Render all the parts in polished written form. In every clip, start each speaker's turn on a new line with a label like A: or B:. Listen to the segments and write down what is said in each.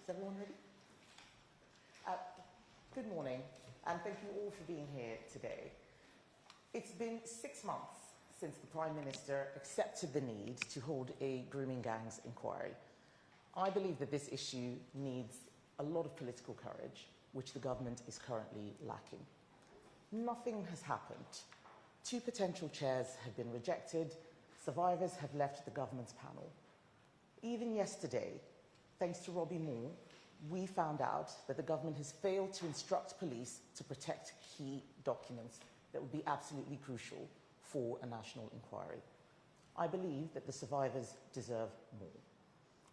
A: Is everyone ready? Good morning, and thank you all for being here today. It's been 6 months since the Prime Minister accepted the need to hold a grooming gangs inquiry. I believe that this issue needs a lot of political courage, which the government is currently lacking. Nothing has happened. 2 potential chairs have been rejected. Survivors have left the government's panel. Even yesterday, thanks to Robbie Moore, we found out that the government has failed to instruct police to protect key documents that would be absolutely crucial for a national inquiry. I believe that the survivors deserve more.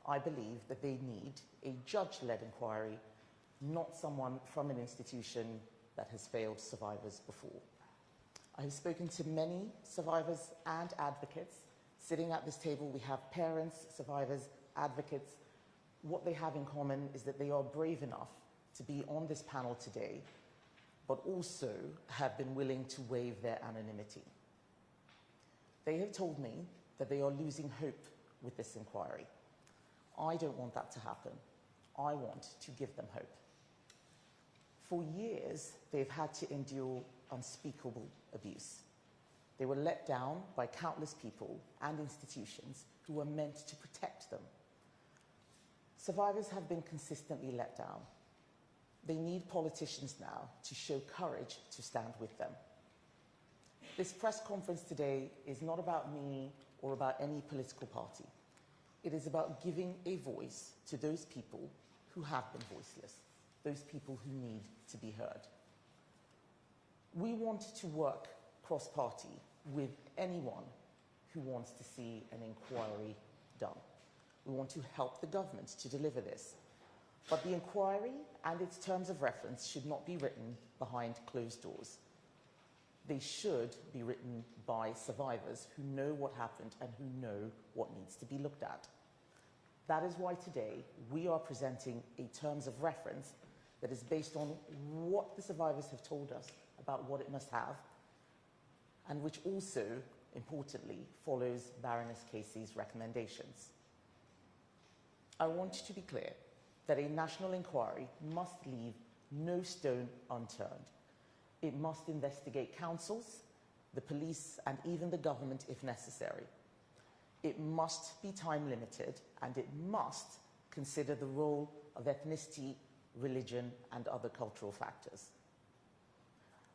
A: I believe that they need a judge-led inquiry, not someone from an institution that has failed survivors before. I have spoken to many survivors and advocates. Sitting at this table, we have parents, survivors, advocates. What they have in common is that they are brave enough to be on this panel today, but also have been willing to waive their anonymity. They have told me that they are losing hope with this inquiry. I don't want that to happen. I want to give them hope. For years, they've had to endure unspeakable abuse. They were let down by countless people and institutions who were meant to protect them. Survivors have been consistently let down. They need politicians now to show courage to stand with them. This press conference today is not about me or about any political party. It is about giving a voice to those people who have been voiceless, those people who need to be heard. We want to work cross-party with anyone who wants to see an inquiry done. We want to help the government to deliver this. But the inquiry and its terms of reference should not be written behind closed doors. They should be written by survivors who know what happened and who know what needs to be looked at. That is why today we are presenting a terms of reference that is based on what the survivors have told us about what it must have, and which also, importantly, follows Baroness Casey's recommendations. I want to be clear that a national inquiry must leave no stone unturned. It must investigate councils, the police, and even the government if necessary. It must be time limited, and it must consider the role of ethnicity, religion, and other cultural factors.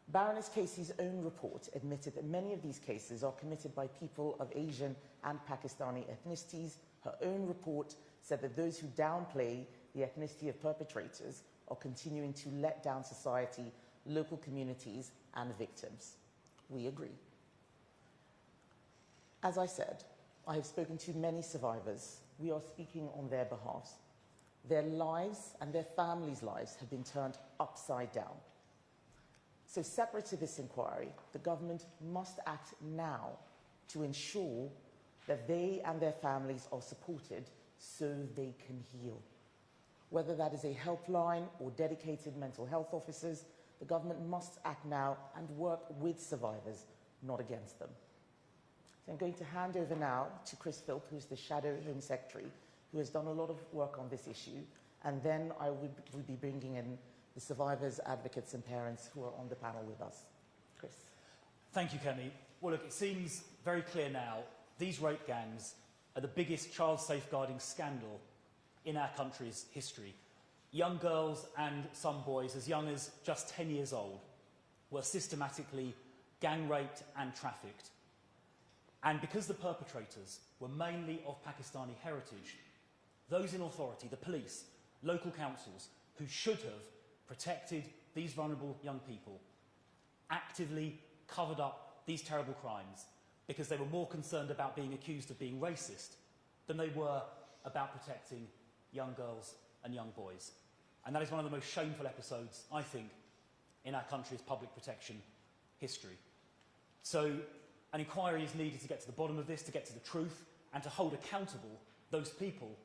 A: Baroness Casey's own report admitted that many of these cases are committed by people of Asian and Pakistani ethnicities. Her own report said that those who downplay the ethnicity of perpetrators are continuing to let down society, local communities, and victims. We agree. As I said, I have spoken to many survivors. We are speaking on their behalf. Their lives and their families' lives have been turned upside down. So separate to this inquiry, the government must act now to ensure that they and their families are supported so they can heal. Whether that is a helpline or dedicated mental health officers, the government must act now and work with survivors, not against them. So I'm going to hand over now to Chris Philp, who's the Shadow Home Secretary, who has done a lot of work on this issue, and then I will be bringing in the survivors, advocates, and parents who are on the panel with us. Chris.
B: Thank you, Kemi. Well, look, it seems very clear now these rape gangs are the biggest child safeguarding scandal in our country's history. Young girls and some boys as young as just 10 years old were systematically gang raped and trafficked. And because the perpetrators were mainly of Pakistani heritage, those in authority, the police, local councils, who should have protected these vulnerable young people, actively covered up these terrible crimes because they were more concerned about being accused of being racist than they were about protecting young girls and young boys. And that is one of the most shameful episodes, I think, in our country's public protection history. So an inquiry is needed to get to the bottom of this, to get to the truth, and to hold accountable those people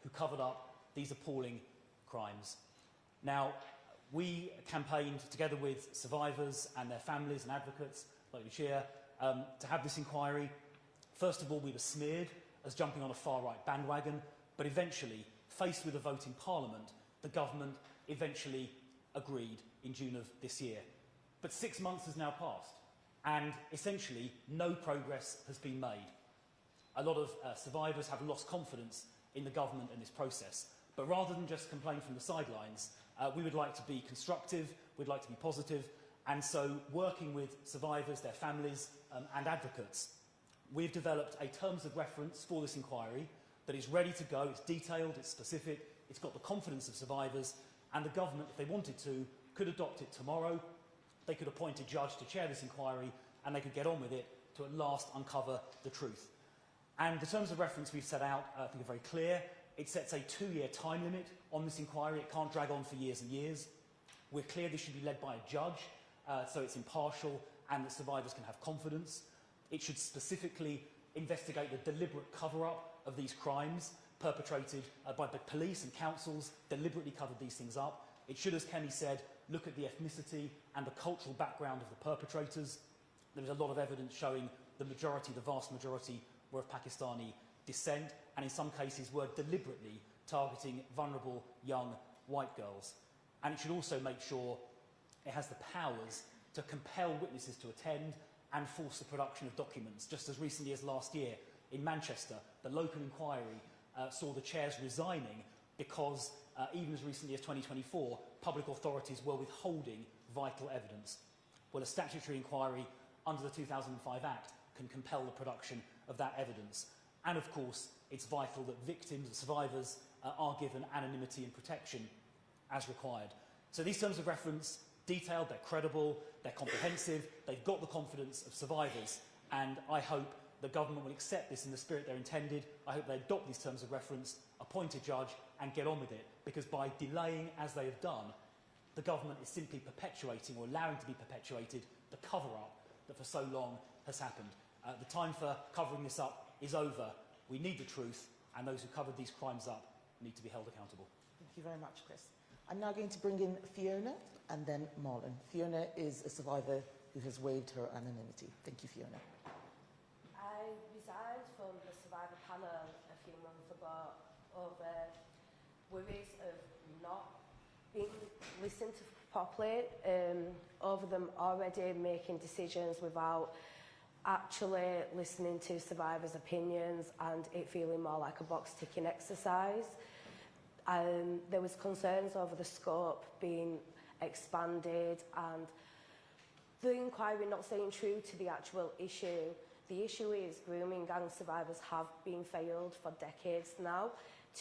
B: who covered up these appalling crimes. Now, we campaigned together with survivors and their families and advocates, like Lucia, to have this inquiry. First of all, we were smeared as jumping on a far-right bandwagon, but eventually, faced with a vote in Parliament, the government eventually agreed in June of this year. But 6 months has now passed, and essentially no progress has been made. A lot of survivors have lost confidence in the government and this process. But rather than just complain from the sidelines, we would like to be constructive, we'd like to be positive, and so working with survivors, their families and advocates, we've developed a terms of reference for this inquiry that is ready to go. It's detailed, it's specific, it's got the confidence of survivors, and the government, if they wanted to, could adopt it tomorrow. They could appoint a judge to chair this inquiry, and they could get on with it to at last uncover the truth. And the terms of reference we've set out, I think, are very clear. It sets a 2-year time limit on this inquiry. It can't drag on for years and years. We're clear this should be led by a judge, so it's impartial and that survivors can have confidence. It should specifically investigate the deliberate cover-up of these crimes perpetrated by the police and councils, deliberately covered these things up. It should, as Kemi said, look at the ethnicity and the cultural background of the perpetrators. There is a lot of evidence showing the vast majority, were of Pakistani descent, and in some cases were deliberately targeting vulnerable young white girls. And it should also make sure it has the powers to compel witnesses to attend and force the production of documents. Just as recently as last year in Manchester, the local inquiry saw the chairs resigning because even as recently as 2024, public authorities were withholding vital evidence. Well, a statutory inquiry under the 2005 Act can compel the production of that evidence. And of course, it's vital that victims and survivors are given anonymity and protection as required. So these terms of reference, detailed, they're credible, they're comprehensive, they've got the confidence of survivors, and I hope the government will accept this in the spirit they're intended. I hope they adopt these terms of reference, appoint a judge, and get on with it, because by delaying as they have done, the government is simply perpetuating or allowing to be perpetuated the cover-up that for so long has happened. The time for covering this up is over. We need the truth, and those who covered these crimes up need to be held accountable.
A: Thank you very much, Chris. I'm now going to bring in Fiona and then Marlon. Fiona is a survivor who has waived her anonymity. Thank you, Fiona.
C: I resigned from the survivor panel a few months ago over worries of not being listened to properly, over them already making decisions without actually listening to survivors' opinions and it feeling more like a box-ticking exercise. There was concerns over the scope being expanded and the inquiry not staying true to the actual issue. The issue is grooming gang survivors have been failed for decades now.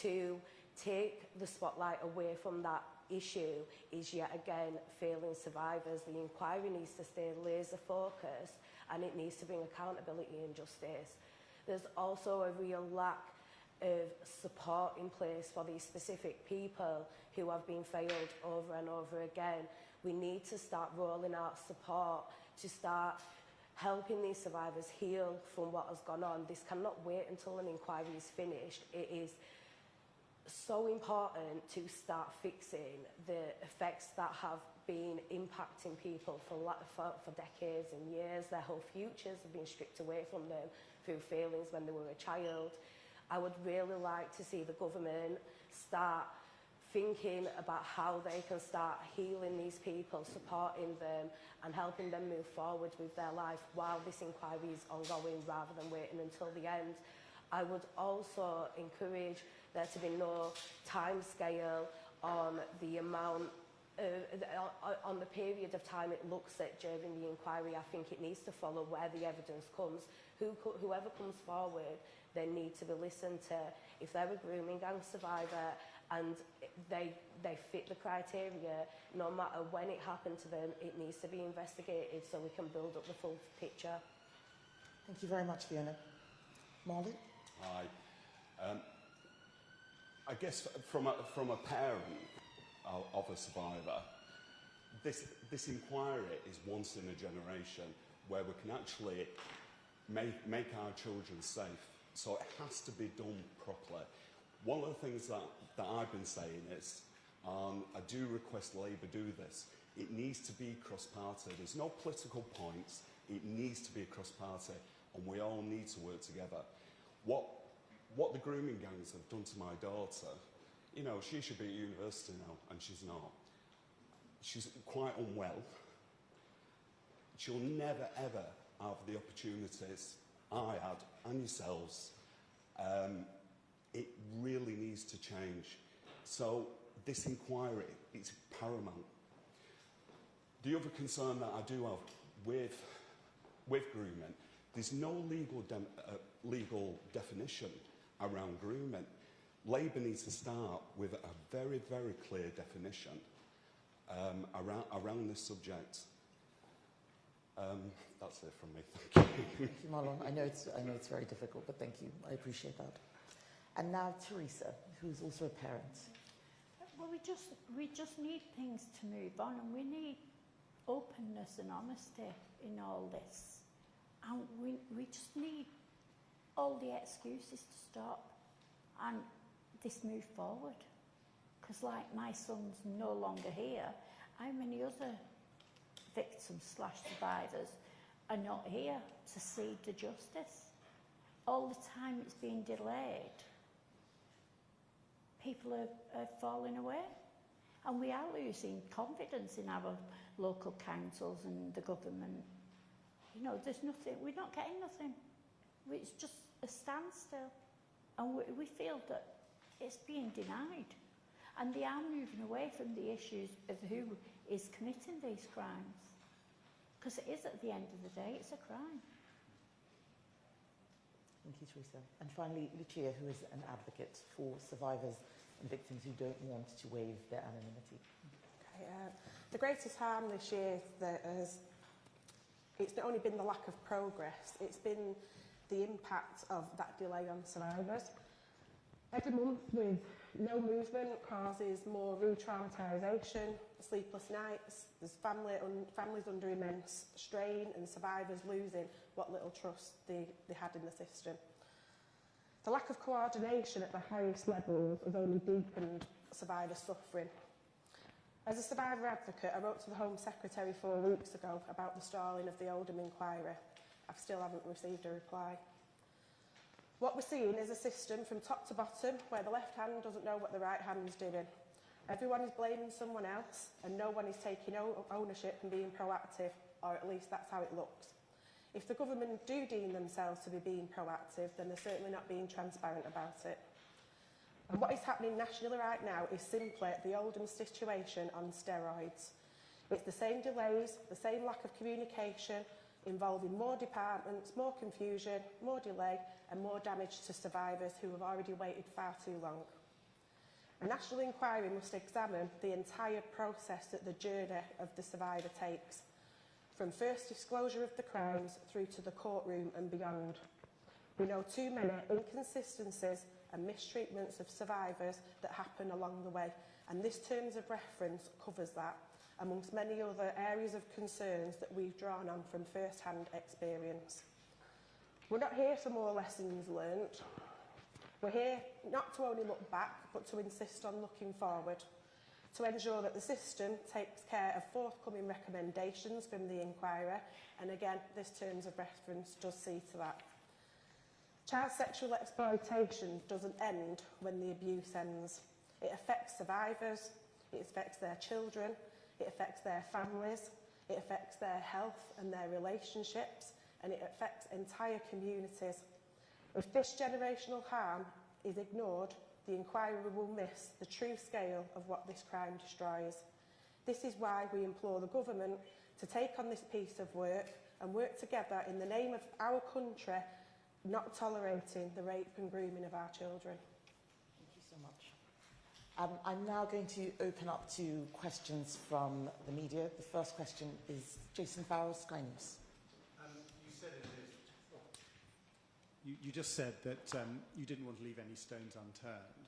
C: To take the spotlight away from that issue is yet again failing survivors. The inquiry needs to stay laser focused and it needs to bring accountability and justice. There's also a real lack of support in place for these specific people who have been failed over and over again. We need to start rolling out support to start helping these survivors heal from what has gone on. This cannot wait until an inquiry is finished. It is so important to start fixing the effects that have been impacting people for decades and years. Their whole futures have been stripped away from them through failings when they were a child. I would really like to see the government start thinking about how they can start healing these people, supporting them and helping them move forward with their life while this inquiry is ongoing rather than waiting until the end. I would also encourage there to be no time scale on the amount on the period of time it looks at during the inquiry. I think it needs to follow where the evidence comes. Whoever comes forward, they need to be listened to. If they're a grooming gang survivor and they fit the criteria, no matter when it happened to them, it needs to be investigated so we can build up the full picture.
A: Thank you very much, Fiona. Marlon?
D: Hi. I guess from a parent of a survivor, this inquiry is once in a generation where we can actually make our children safe. So it has to be done properly. One of the things that I've been saying is, I do request Labour do this. It needs to be cross-party. There's no political points. It needs to be cross-party, and we all need to work together. What the grooming gangs have done to my daughter you know, she should be at university now, and she's not. She's quite unwell. She'll never, ever have the opportunities I had, and yourselves. It really needs to change. So this inquiry is paramount. The other concern that I do have with grooming, there's no legal definition around grooming. Labour needs to start with a very, very clear definition around this subject. That's it from me. Thank you.
A: Thank you, Marlon. I know it's very difficult, but thank you. I appreciate that. And now Teresa, who's also a parent.
E: Well, we just need things to move on, and we need openness and honesty in all this. And we just need all the excuses to stop and this move forward. Because like my son's no longer here, how many other victims / survivors are not here to see the justice? All the time it's been delayed, people are falling away. And we are losing confidence in our local councils and the government. You know, there's nothing, we're not getting nothing. It's just a standstill. And we feel that it's being denied. And they are moving away from the issues of who is committing these crimes. Because it is, at the end of the day, it's a crime.
A: Thank you, Teresa. And finally, Lucia, who is an advocate for survivors and victims who don't want to waive their anonymity.
F: Okay, the greatest harm this year it's not only been the lack of progress, it's been the impact of that delay on survivors. Every month with no movement causes more re-traumatisation, sleepless nights, there's families under immense strain and survivors losing what little trust they had in the system. The lack of coordination at the highest levels has only deepened survivor suffering. As a survivor advocate, I wrote to the Home Secretary 4 weeks ago about the stalling of the Oldham inquiry. I still haven't received a reply. What we're seeing is a system from top to bottom where the left hand doesn't know what the right hand is doing. Everyone is blaming someone else and no one is taking ownership and being proactive, or at least that's how it looks. If the government do deem themselves to be being proactive, then they're certainly not being transparent about it. And what is happening nationally right now is simply the Oldham situation on steroids. It's the same delays, the same lack of communication, involving more departments, more confusion, more delay and more damage to survivors who have already waited far too long. A national inquiry must examine the entire process that the journey of the survivor takes, from first disclosure of the crimes through to the courtroom and beyond. We know too many inconsistencies and mistreatments of survivors that happen along the way, and this terms of reference covers that, amongst many other areas of concerns that we've drawn on from first-hand experience. We're not here for more lessons learnt. We're here not to only look back, but to insist on looking forward, to ensure that the system takes care of forthcoming recommendations from the inquiry, and again, this terms of reference does see to that. Child sexual exploitation doesn't end when the abuse ends. It affects survivors, it affects their children, it affects their families, it affects their health and their relationships, and it affects entire communities. If this generational harm is ignored, the inquiry will miss the true scale of what this crime destroys. This is why we implore the government to take on this piece of work and work together in the name of our country, not tolerating the rape and grooming of our children.
A: Thank you so much. I'm now going to open up to questions from the media. The first question is Jason Farrell, Sky News.
G: You just said that you didn't want to leave any stones unturned,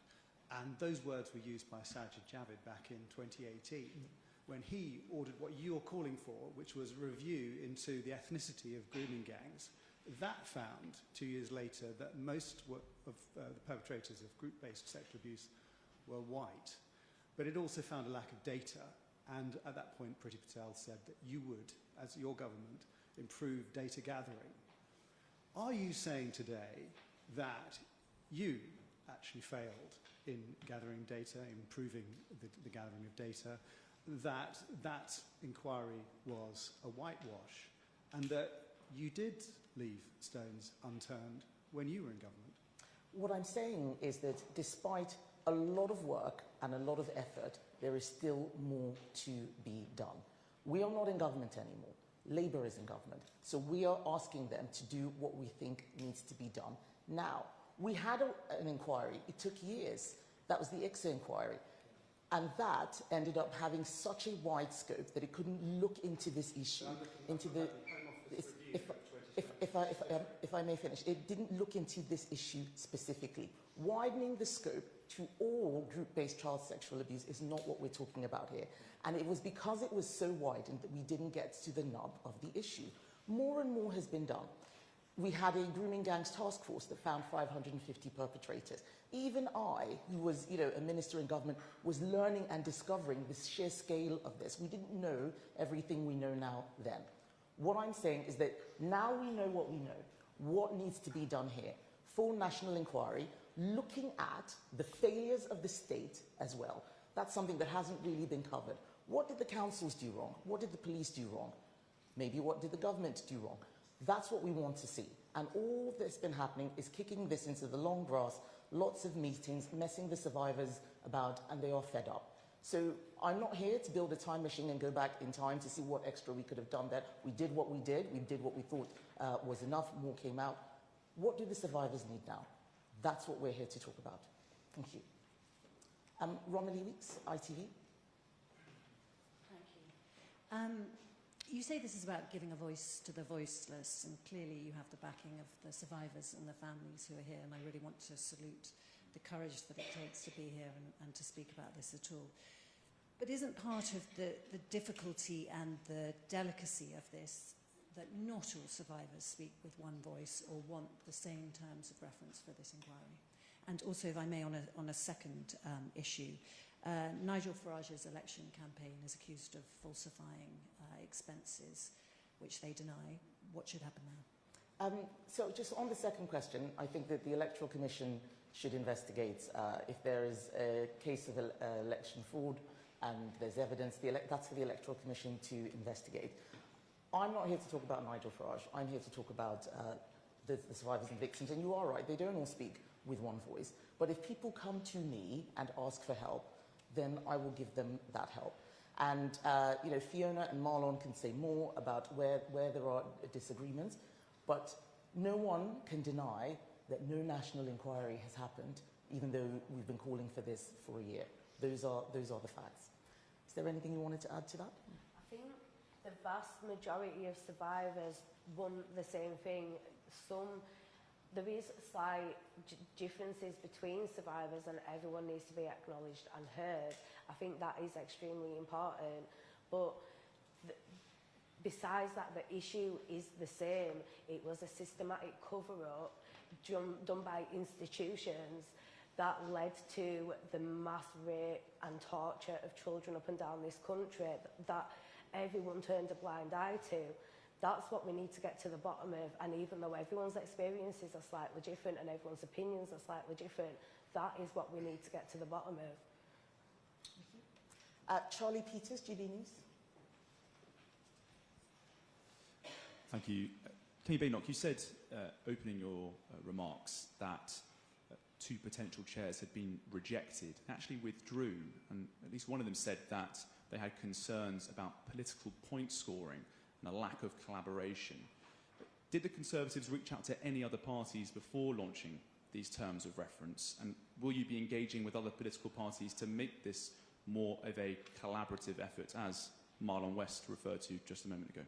G: and those words were used by Sajid Javid back in 2018 when he ordered what you're calling for, which was a review into the ethnicity of grooming gangs. That found, 2 years later, that most of the perpetrators of group-based sexual abuse were white. But it also found a lack of data, and at that point Priti Patel said that you would, as your government, improve data gathering. Are you saying today that you actually failed in gathering data, improving the gathering of data, that inquiry was a whitewash, and that you did leave stones unturned when you were in government.
A: What I'm saying is that despite a lot of work and a lot of effort, there is still more to be done. We are not in government anymore. Labour is in government. So we are asking them to do what we think needs to be done now. We had an inquiry. It took years. That was the ICSA inquiry. And that ended up having such a wide scope that it couldn't look into this issue, into the... If I may finish, it didn't look into this issue specifically. Widening the scope to all group-based child sexual abuse is not what we're talking about here. And it was because it was so widened that we didn't get to the nub of the issue. More and more has been done. We had a grooming gangs task force that found 550 perpetrators. Even I, who was, a minister in government, was learning and discovering the sheer scale of this. We didn't know everything we know now then. What I'm saying is that now we know what we know. What needs to be done here? Full national inquiry, looking at the failures of the state as well. That's something that hasn't really been covered. What did the councils do wrong? What did the police do wrong? Maybe what did the government do wrong? That's what we want to see. And all that's been happening is kicking this into the long grass, lots of meetings, messing the survivors about, and they are fed up. So I'm not here to build a time machine and go back in time to see what extra we could have done there. We did what we did what we thought was enough, more came out. What do the survivors need now? That's what we're here to talk about. Thank you. Romilly Weeks, ITV.
H: Thank you. You say this is about giving a voice to the voiceless, and clearly you have the backing of the survivors and the families who are here, and I really want to salute the courage that it takes to be here and to speak about this at all. But isn't part of the difficulty and the delicacy of this that not all survivors speak with one voice or want the same terms of reference for this inquiry? And also, if I may, on a second issue, Nigel Farage's election campaign is accused of falsifying expenses, which they deny. What should happen now?
A: So just on the second question, I think that the Electoral Commission should investigate if there is a case of election fraud and there's evidence. That's for the Electoral Commission to investigate. I'm not here to talk about Nigel Farage. I'm here to talk about the survivors and victims. And you are right, they don't all speak with one voice. But if people come to me and ask for help, then I will give them that help. And Fiona and Marlon can say more about where there are disagreements, but no one can deny that no national inquiry has happened, even though we've been calling for this for a year. Those are the facts. Is there anything you wanted to add to that?
C: I think the vast majority of survivors want the same thing. There is slight differences between survivors, and everyone needs to be acknowledged and heard. I think that is extremely important. But besides that, the issue is the same. It was a systematic cover-up done by institutions that led to the mass rape and torture of children up and down this country that everyone turned a blind eye to. That's what we need to get to the bottom of, and even though everyone's experiences are slightly different and everyone's opinions are slightly different, that is what we need to get to the bottom of.
A: Charlie Peters, GB News.
I: Thank you. Kemi Badenoch, you said, opening your remarks, that two potential chairs had been rejected, actually withdrew, and at least one of them said that they had concerns about political point scoring and a lack of collaboration. Did the Conservatives reach out to any other parties before launching these terms of reference, and will you be engaging with other political parties to make this more of a collaborative effort, as Marlon West referred to just a moment ago?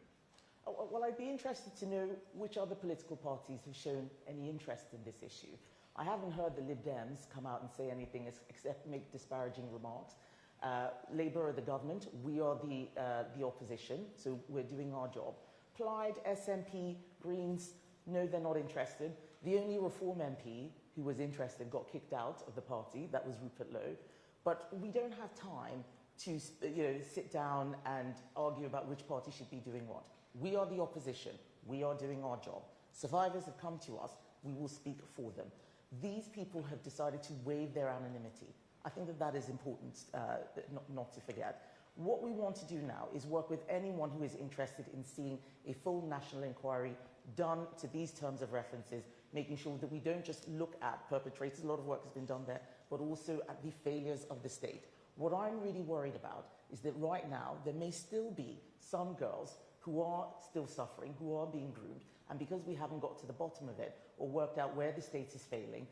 A: Well, I'd be interested to know which other political parties have shown any interest in this issue. I haven't heard the Lib Dems come out and say anything except make disparaging remarks. Labour are the government, we are the opposition, so we're doing our job. Plaid, SNP, Greens, no, they're not interested. The only Reform MP who was interested got kicked out of the party, that was Rupert Lowe. But we don't have time to sit down and argue about which party should be doing what. We are the opposition. We are doing our job. Survivors have come to us. We will speak for them. These people have decided to waive their anonymity. I think that that is important not to forget. What we want to do now is work with anyone who is interested in seeing a full national inquiry done to these terms of references, making sure that we don't just look at perpetrators, a lot of work has been done there, but also at the failures of the state. What I'm really worried about is that right now there may still be some girls who are still suffering, who are being groomed, and because we haven't got to the bottom of it or worked out where the state is failing,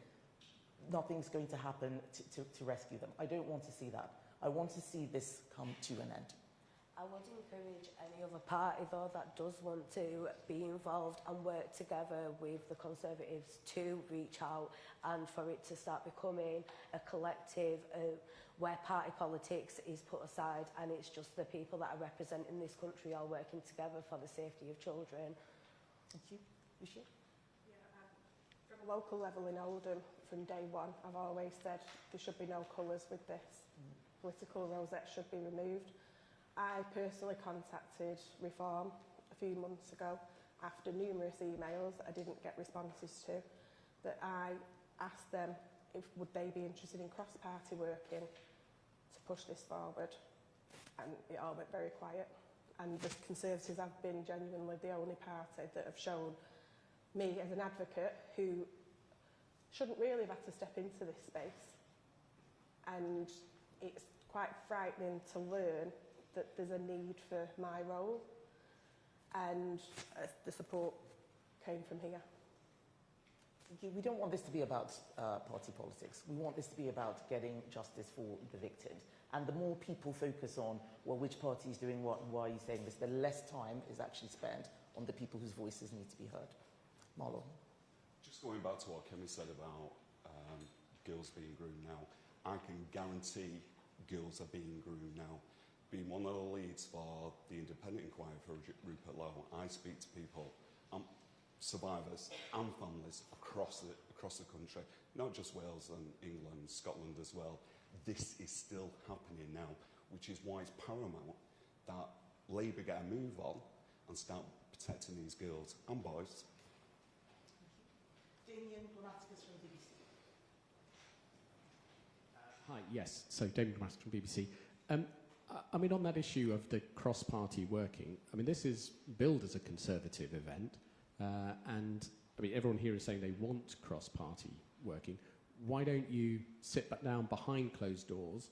A: nothing's going to happen to rescue them. I don't want to see that. I want to see this come to an end.
C: I would encourage any other party, though, that does want to be involved and work together with the Conservatives to reach out and for it to start becoming a collective where party politics is put aside and it's just the people that are representing this country all working together for the safety of children.
A: Thank you. Lucia?
F: From a local level in Oldham, from day one, I've always said there should be no colours with this. Political rosette should be removed. I personally contacted Reform a few months ago after numerous emails that I didn't get responses to, that I asked them if would they be interested in cross-party working to push this forward, and it all went very quiet. And the Conservatives have been genuinely the only party that have shown me as an advocate who shouldn't really have had to step into this space. And it's quite frightening to learn that there's a need for my role, and the support came from here.
A: We don't want this to be about party politics. We want this to be about getting justice for the victims. And the more people focus on, well, which party is doing what and why are you saying this, the less time is actually spent on the people whose voices need to be heard. Marlon?
D: Just going back to what Kemi said about girls being groomed now, I can guarantee girls are being groomed now. Being one of the leads for the independent inquiry for Rupert Lowe, I speak to people, survivors and families across the country, not just Wales and England, Scotland as well. This is still happening now, which is why it's paramount that Labour get a move on and start protecting these girls and boys.
A: Damien Grammaticus from BBC.
J: Hi, yes. So Damien Grammaticus from BBC. I mean, on that issue of the cross-party working, I mean, this is billed as a Conservative event, and I mean, everyone here is saying they want cross-party working. Why don't you sit back down behind closed doors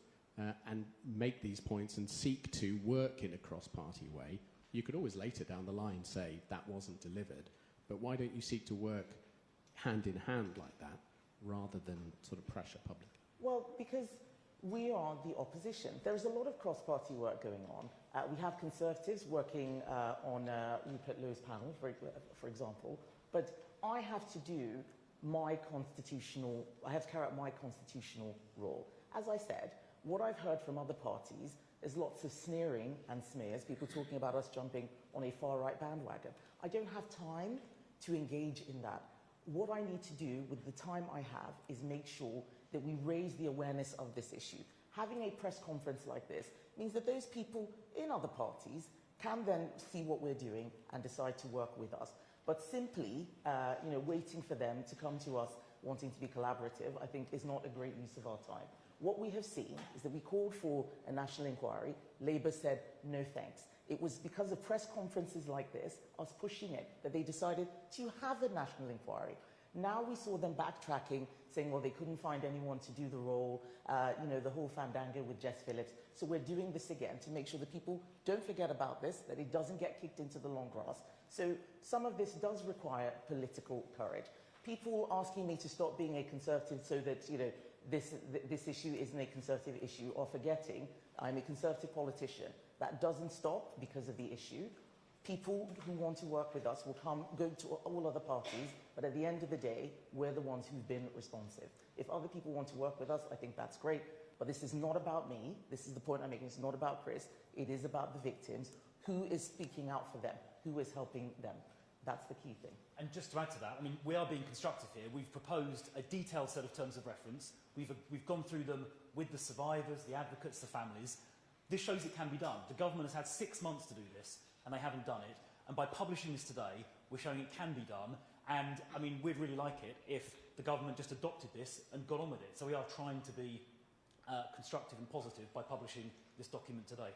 J: and make these points and seek to work in a cross-party way? You could always later down the line say that wasn't delivered, but why don't you seek to work hand in hand like that rather than sort of pressure public?
A: Well, because we are the opposition. There is a lot of cross-party work going on. We have Conservatives working on Rupert Lowe's panel, for example, but I have to carry out my constitutional role. As I said, what I've heard from other parties is lots of sneering and smears, people talking about us jumping on a far-right bandwagon. I don't have time to engage in that. What I need to do with the time I have is make sure that we raise the awareness of this issue. Having a press conference like this means that those people in other parties can then see what we're doing and decide to work with us. But simply, waiting for them to come to us wanting to be collaborative, I think is not a great use of our time. What we have seen is that we called for a national inquiry. Labour said, no thanks. It was because of press conferences like this, us pushing it, that they decided to have a national inquiry. Now we saw them backtracking, saying, well, they couldn't find anyone to do the role, the whole fandango with Jess Phillips. So we're doing this again to make sure that people don't forget about this, that it doesn't get kicked into the long grass. So some of this does require political courage. People asking me to stop being a Conservative so that, this issue isn't a Conservative issue, or forgetting I'm a Conservative politician. That doesn't stop because of the issue. People who want to work with us will go to all other parties, but at the end of the day, we're the ones who've been responsive. If other people want to work with us, I think that's great, but this is not about me. This is the point I'm making. It's not about Chris. It is about the victims. Who is speaking out for them? Who is helping them? That's the key thing. And
B: just to add to that, I mean, we are being constructive here. We've proposed a detailed set of terms of reference. We've gone through them with the survivors, the advocates, the families. This shows it can be done. The government has had 6 months to do this, and they haven't done it. And by publishing this today, we're showing it can be done. And, I mean, we'd really like it if the government just adopted this and got on with it. So we are trying to be constructive and positive by publishing this document today.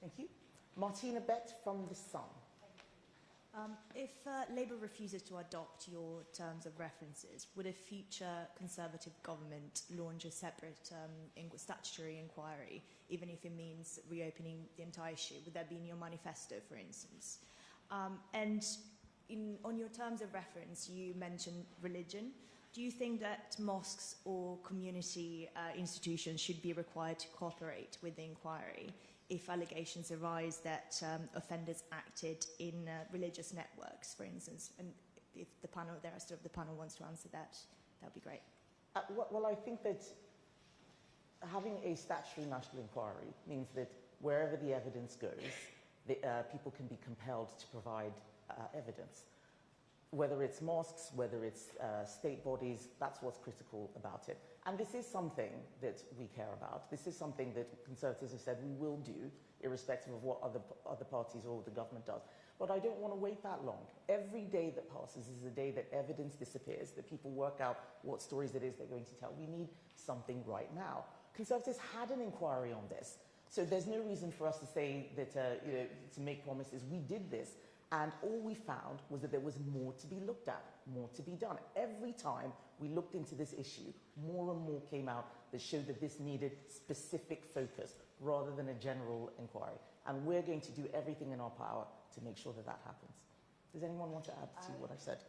A: Thank you. Martina Bett from The Sun.
K: If Labour refuses to adopt your terms of references, would a future Conservative government launch a separate statutory inquiry, even if it means reopening the entire issue? Would that be in your manifesto, for instance? And on your terms of reference, you mentioned religion. Do you think that mosques or community institutions should be required to cooperate with the inquiry if allegations arise that offenders acted in religious networks, for instance? And if the panel, the rest of the panel wants to answer that, that would be great.
A: Well, I think that having a statutory national inquiry means that wherever the evidence goes, people can be compelled to provide evidence. Whether it's mosques, whether it's state bodies, that's what's critical about it. And this is something that we care about. This is something that Conservatives have said we will do, irrespective of what other parties or the government does. But I don't want to wait that long. Every day that passes is a day that evidence disappears, that people work out what stories it is they're going to tell. We need something right now. Conservatives had an inquiry on this. So there's no reason for us to say that, to make promises. We did this. And all we found was that there was more to be looked at, more to be done. Every time we looked into this issue, more and more came out that showed that this needed specific focus rather than a general inquiry. And we're going to do everything in our power to make sure that that happens. Does anyone want to add to what I said?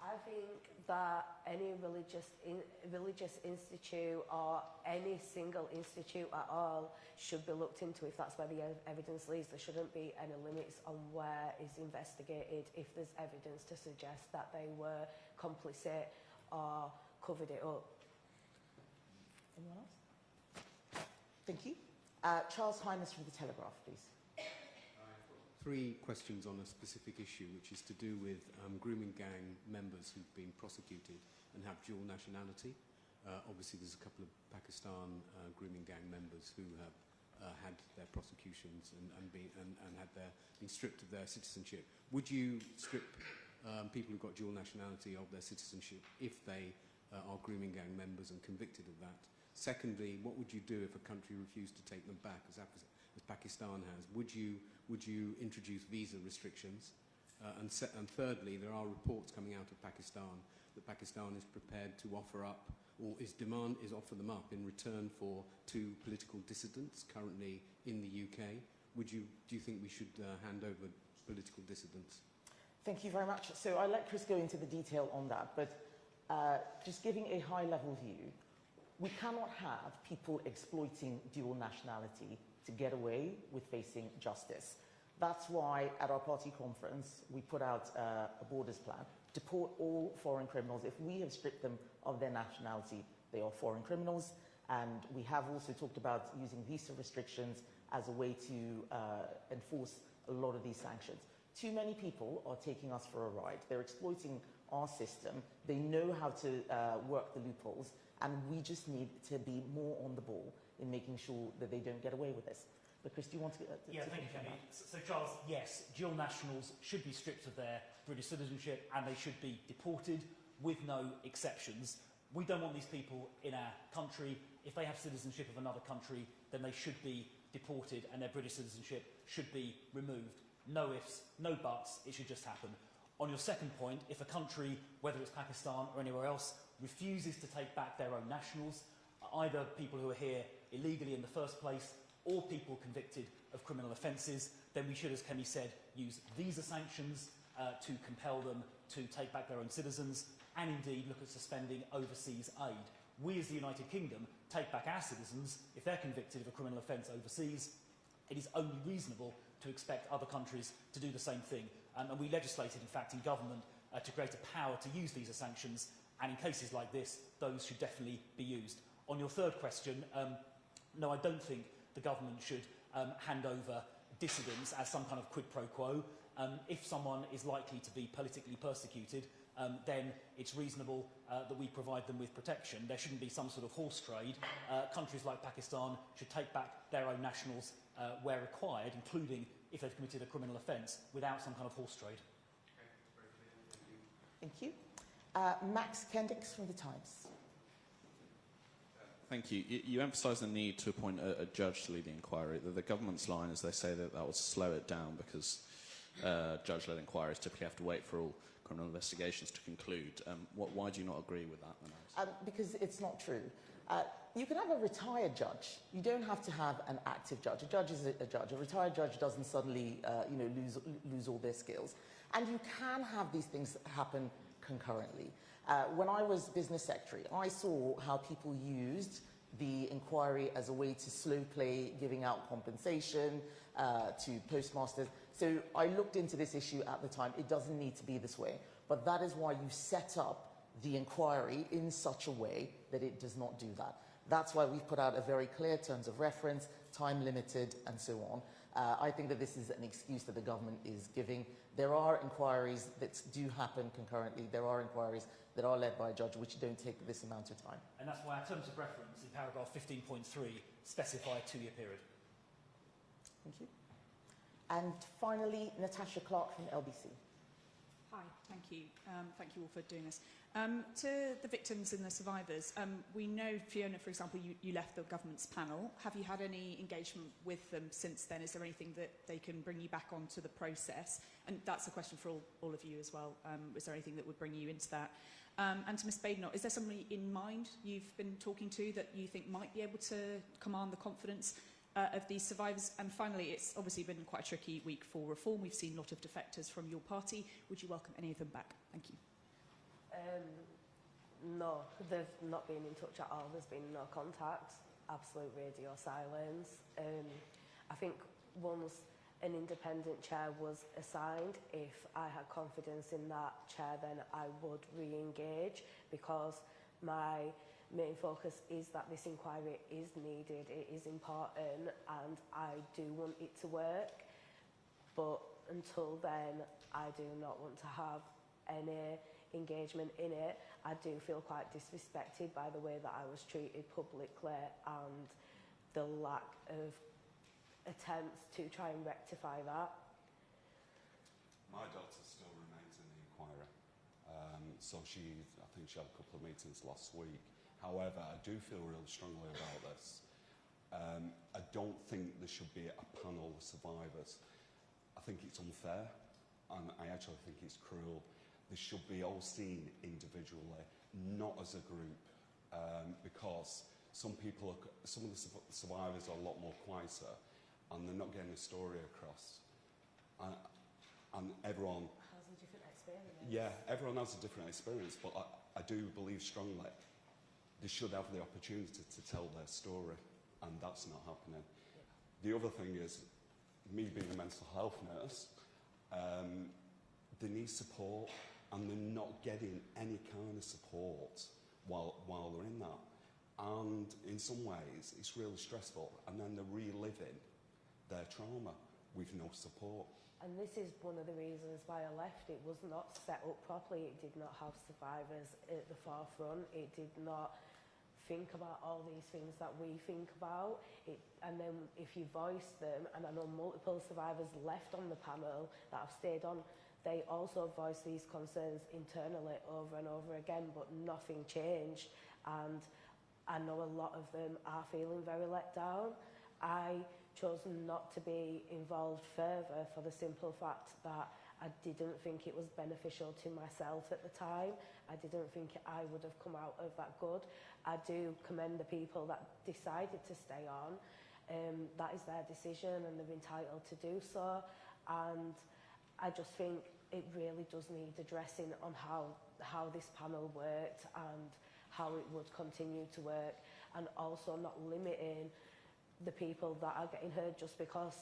C: I think that any religious institute or any single institute at all should be looked into if that's where the evidence leads. There shouldn't be any limits on where it's investigated if there's evidence to suggest that they were complicit or covered it up.
A: Anyone else? Thank you. Charles Highness from The Telegraph, please.
L: Three questions on a specific issue, which is to do with grooming gang members who've been prosecuted and have dual nationality. Obviously, there's a couple of Pakistan grooming gang members who have had their prosecutions and been stripped of their citizenship. Would you strip people who've got dual nationality of their citizenship if they are grooming gang members and convicted of that? Secondly, what would you do if a country refused to take them back, as Pakistan has? Would you introduce visa restrictions? And thirdly, there are reports coming out of Pakistan that Pakistan is prepared to offer up, or offer them up in return for 2 political dissidents currently in the UK. Do you think we should hand over political dissidents?
A: Thank you very much. So I'll let Chris go into the detail on that, but just giving a high-level view, we cannot have people exploiting dual nationality to get away with facing justice. That's why at our party conference we put out a borders plan. Deport all foreign criminals. If we have stripped them of their nationality, they are foreign criminals. And we have also talked about using visa restrictions as a way to enforce a lot of these sanctions. Too many people are taking us for a ride. They're exploiting our system. They know how to work the loopholes, and we just need to be more on the ball in making sure that they don't get away with this. But Chris, do you want to...
B: Yeah, thank you, Kemi. So Charles, yes, dual nationals should be stripped of their British citizenship and they should be deported with no exceptions. We don't want these people in our country. If they have citizenship of another country, then they should be deported and their British citizenship should be removed. No ifs, no buts, it should just happen. On your second point, if a country, whether it's Pakistan or anywhere else, refuses to take back their own nationals, either people who are here illegally in the first place or people convicted of criminal offences, then we should, as Kemi said, use visa sanctions to compel them to take back their own citizens and indeed look at suspending overseas aid. We as the United Kingdom take back our citizens if they're convicted of a criminal offence overseas. It is only reasonable to expect other countries to do the same thing. And we legislated, in fact, in government to create a power to use visa sanctions, and in cases like this, those should definitely be used. On your third question, no, I don't think the government should hand over dissidents as some kind of quid pro quo. If someone is likely to be politically persecuted, then it's reasonable that we provide them with protection. There shouldn't be some sort of horse trade. Countries like Pakistan should take back their own nationals where required, including if they've committed a criminal offence, without some kind of horse trade.
A: Thank you. Max Kendricks from The Times.
M: Thank you. You emphasise the need to appoint a judge to lead the inquiry. The government's line is they say that will slow it down because judge-led inquiries typically have to wait for all criminal investigations to conclude. Why do you not agree with that analysis?
A: Because it's not true. You can have a retired judge. You don't have to have an active judge. A judge is a judge. A retired judge doesn't suddenly lose all their skills. And you can have these things happen concurrently. When I was business secretary, I saw how people used the inquiry as a way to slow play giving out compensation to postmasters. So I looked into this issue at the time. It doesn't need to be this way. But that is why you set up the inquiry in such a way that it does not do that. That's why we've put out a very clear terms of reference, time limited, and so on. I think that this is an excuse that the government is giving. There are inquiries that do happen concurrently. There are inquiries that are led by a judge which don't take this amount of time.
B: And that's why our terms of reference in paragraph 15.3 specify a 2-year period.
A: Thank you. And finally, Natasha Clark from LBC.
N: Hi, thank you. Thank you all for doing this. To the victims and the survivors, we know, Fiona, for example, you left the government's panel. Have you had any engagement with them since then? Is there anything that they can bring you back onto the process? And that's a question for all of you as well. Is there anything that would bring you into that? And to Ms Badenoch, is there somebody in mind you've been talking to that you think might be able to command the confidence of these survivors? And finally, it's obviously been quite a tricky week for reform. We've seen a lot of defectors from your party. Would you welcome any of them back? Thank you.
C: No, they've not been in touch at all. There's been no contact, absolute radio silence. I think once an independent chair was assigned, if I had confidence in that chair, then I would re-engage, because my main focus is that this inquiry is needed, it is important, and I do want it to work. But until then, I do not want to have any engagement in it. I do feel quite disrespected by the way that I was treated publicly and the lack of attempts to try and rectify that.
D: My daughter still remains in the inquiry. So I think she had a couple of meetings last week. However, I do feel really strongly about this. I don't think there should be a panel of survivors. I think it's unfair, and I actually think it's cruel. They should be all seen individually, not as a group, because some of the survivors are a lot more quieter, and they're not getting a story across. And everyone
C: has a different experience.
D: Yeah, everyone has a different experience, but I do believe strongly they should have the opportunity to tell their story, and that's not happening. Yeah. The other thing is, me being a mental health nurse, they need support, and they're not getting any kind of support while they're in that. And in some ways, it's really stressful, and then they're reliving their trauma with no support.
C: And this is one of the reasons why I left. It was not set up properly. It did not have survivors at the forefront. It did not think about all these things that we think about. And then if you voice them, and I know multiple survivors left on the panel that have stayed on, they also voiced these concerns internally over and over again, but nothing changed. And I know a lot of them are feeling very let down. I chose not to be involved further for the simple fact that I didn't think it was beneficial to myself at the time. I didn't think I would have come out of that good. I do commend the people that decided to stay on. That is their decision, and they're entitled to do so. And I just think it really does need addressing on how this panel worked and how it would continue to work, and also not limiting the people that are getting heard just because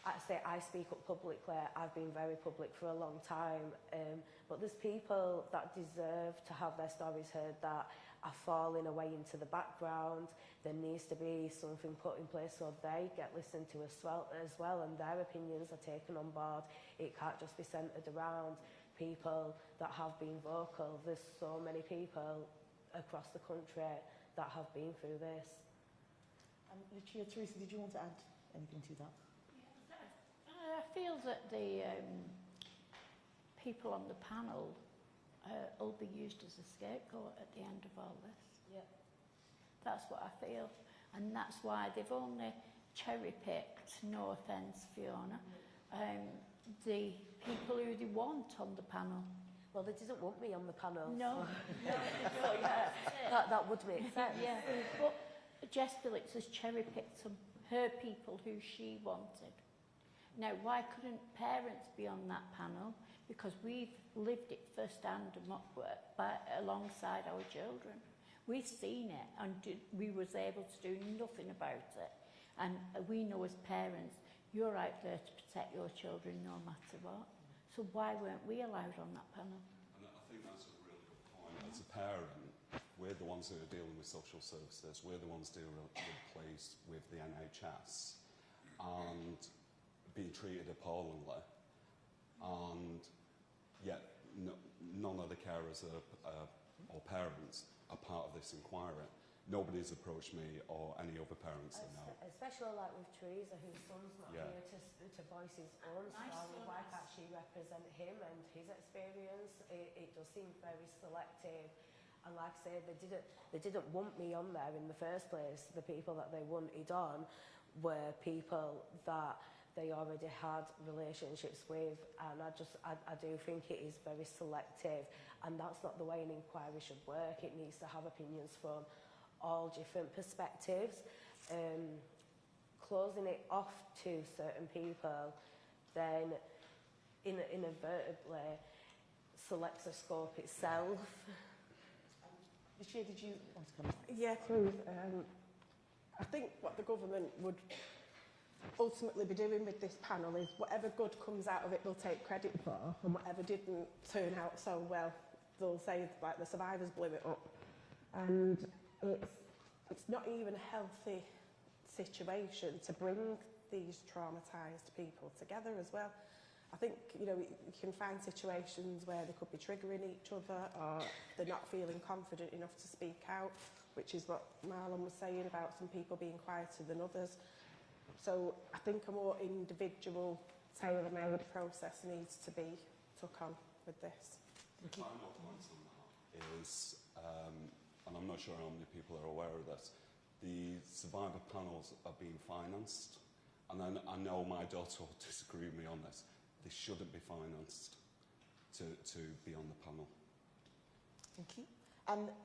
C: I speak up publicly. I've been very public for a long time, but there's people that deserve to have their stories heard that are falling away into the background. There needs to be something put in place so they get listened to as well, and their opinions are taken on board. It can't just be centred around people that have been vocal. There's so many people across the country that have been through this.
A: Lucia, Teresa, did you want to add anything to that?
E: I feel that the people on the panel will be used as a scapegoat at the end of all this.
C: Yeah.
E: That's what I feel. And that's why they've only cherry-picked, no offence, Fiona, the people who they want on the panel.
C: Well, they didn't want me on the panel.
E: No,
C: So. That would make sense.
E: Yeah, but Jess Phillips has cherry-picked her people who she wanted. Now, why couldn't parents be on that panel? Because we've lived it firsthand alongside our children. We've seen it and we was able to do nothing about it. And we know as parents, you're out there to protect your children no matter what. So why weren't we allowed on that panel?
D: And I think that's a really good point. As a parent, we're the ones who are dealing with social services. We're the ones dealing with police, with the NHS, and being treated appallingly. And yet, none of the carers or parents are part of this inquiry. Nobody's approached me or any other parents that know.
C: Especially like with Teresa, whose son's not here to voice his own story. Why can't she represent him and his experience? It does seem very selective. And like I say, they didn't want me on there in the first place. The people that they wanted on were people that they already had relationships with, and I do think it is very selective, and that's not the way an inquiry should work. It needs to have opinions from all different perspectives. Closing it off to certain people then inadvertently selects a scope itself.
A: Did you want to come?
F: Yeah, please. I think what the government would ultimately be doing with this panel is whatever good comes out of it they'll take credit for, and whatever didn't turn out so well they'll say like the survivors blew it up. And it's not even a healthy situation to bring these traumatised people together as well. I think, you know, you can find situations where they could be triggering each other, or they're not feeling confident enough to speak out, which is what Marlon was saying about some people being quieter than others. So I think a more individual, tailor-made process needs to be took on with this.
D: The final point on that is, and I'm not sure how many people are aware of this, the survivor panels are being financed, and I know my daughter will disagree with me on this. They shouldn't be financed to be on the panel.
A: Thank you.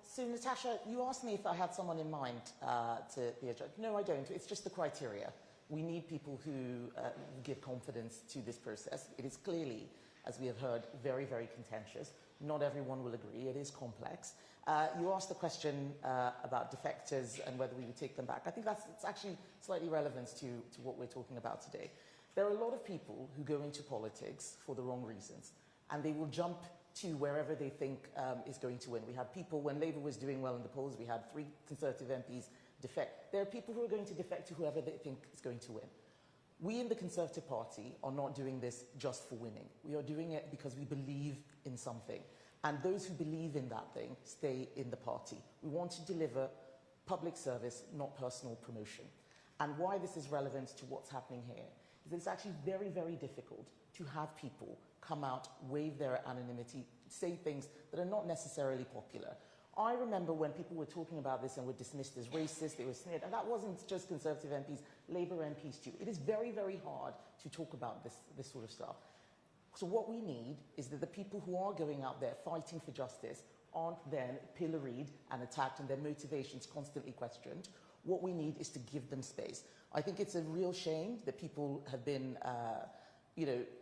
A: So, Natasha, you asked me if I had someone in mind to be a judge. No, I don't. It's just the criteria. We need people who give confidence to this process. It is clearly, as we have heard, very, very contentious. Not everyone will agree. It is complex. You asked the question about defectors and whether we would take them back. I think it's actually slightly relevant to what we're talking about today. There are a lot of people who go into politics for the wrong reasons, and they will jump to wherever they think is going to win. We had people, when Labour was doing well in the polls, we had 3 Conservative MPs defect. There are people who are going to defect to whoever they think is going to win. We in the Conservative Party are not doing this just for winning. We are doing it because we believe in something. And those who believe in that thing stay in the party. We want to deliver public service, not personal promotion. And why this is relevant to what's happening here is that it's actually very, very difficult to have people come out, waive their anonymity, say things that are not necessarily popular. I remember when people were talking about this and were dismissed as racist, they were sneered, and that wasn't just Conservative MPs, Labour MPs too. It is very, very hard to talk about this sort of stuff. So what we need is that the people who are going out there fighting for justice aren't then pilloried and attacked and their motivations constantly questioned. What we need is to give them space. I think it's a real shame that people have been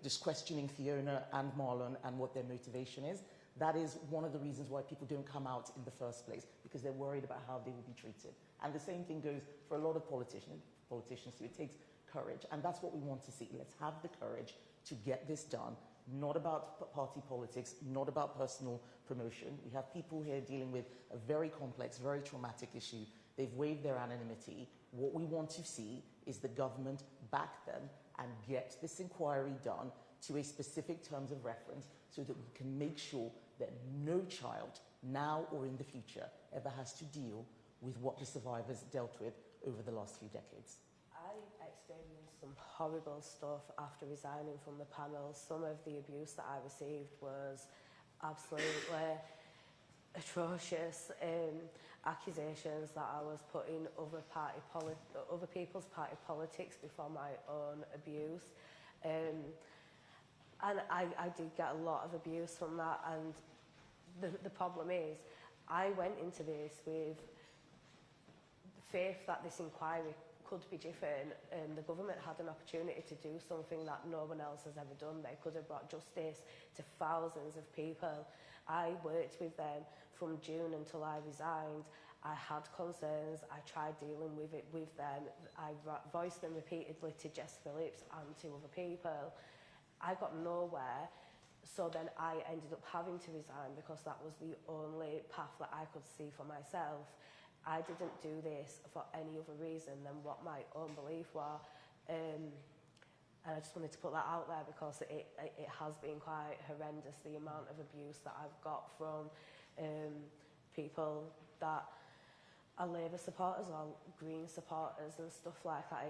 A: just questioning Fiona and Marlon and what their motivation is. That is one of the reasons why people don't come out in the first place, because they're worried about how they will be treated. And the same thing goes for a lot of politicians too. It takes courage, and that's what we want to see. Let's have the courage to get this done, not about party politics, not about personal promotion. We have people here dealing with a very complex, very traumatic issue. They've waived their anonymity. What we want to see is the government back them and get this inquiry done to a specific terms of reference so that we can make sure that no child, now or in the future, ever has to deal with what the survivors dealt with over the last few decades.
C: I experienced some horrible stuff after resigning from the panel. Some of the abuse that I received was absolutely atrocious accusations that I was putting other people's party politics before my own abuse. And I did get a lot of abuse from that, and the problem is I went into this with faith that this inquiry could be different, and the government had an opportunity to do something that no one else has ever done. They could have brought justice to thousands of people. I worked with them from June until I resigned. I had concerns. I tried dealing with it with them. I voiced them repeatedly to Jess Phillips and to other people. I got nowhere, so then I ended up having to resign because that was the only path that I could see for myself. I didn't do this for any other reason than what my own belief were. And I just wanted to put that out there because it has been quite horrendous, the amount of abuse that I've got from people that are Labour supporters or Green supporters and stuff like that.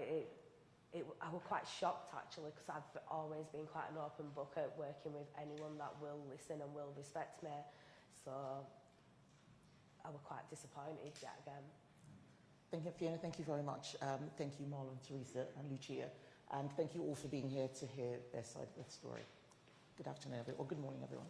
C: I was quite shocked actually, because I've always been quite an open book at working with anyone that will listen and will respect me. So I was quite disappointed yet again.
A: Thank you, Fiona. Thank you very much. Thank you, Marlon, Teresa and Lucia. And thank you all for being here to hear their side of the story. Good afternoon, or good morning, everyone.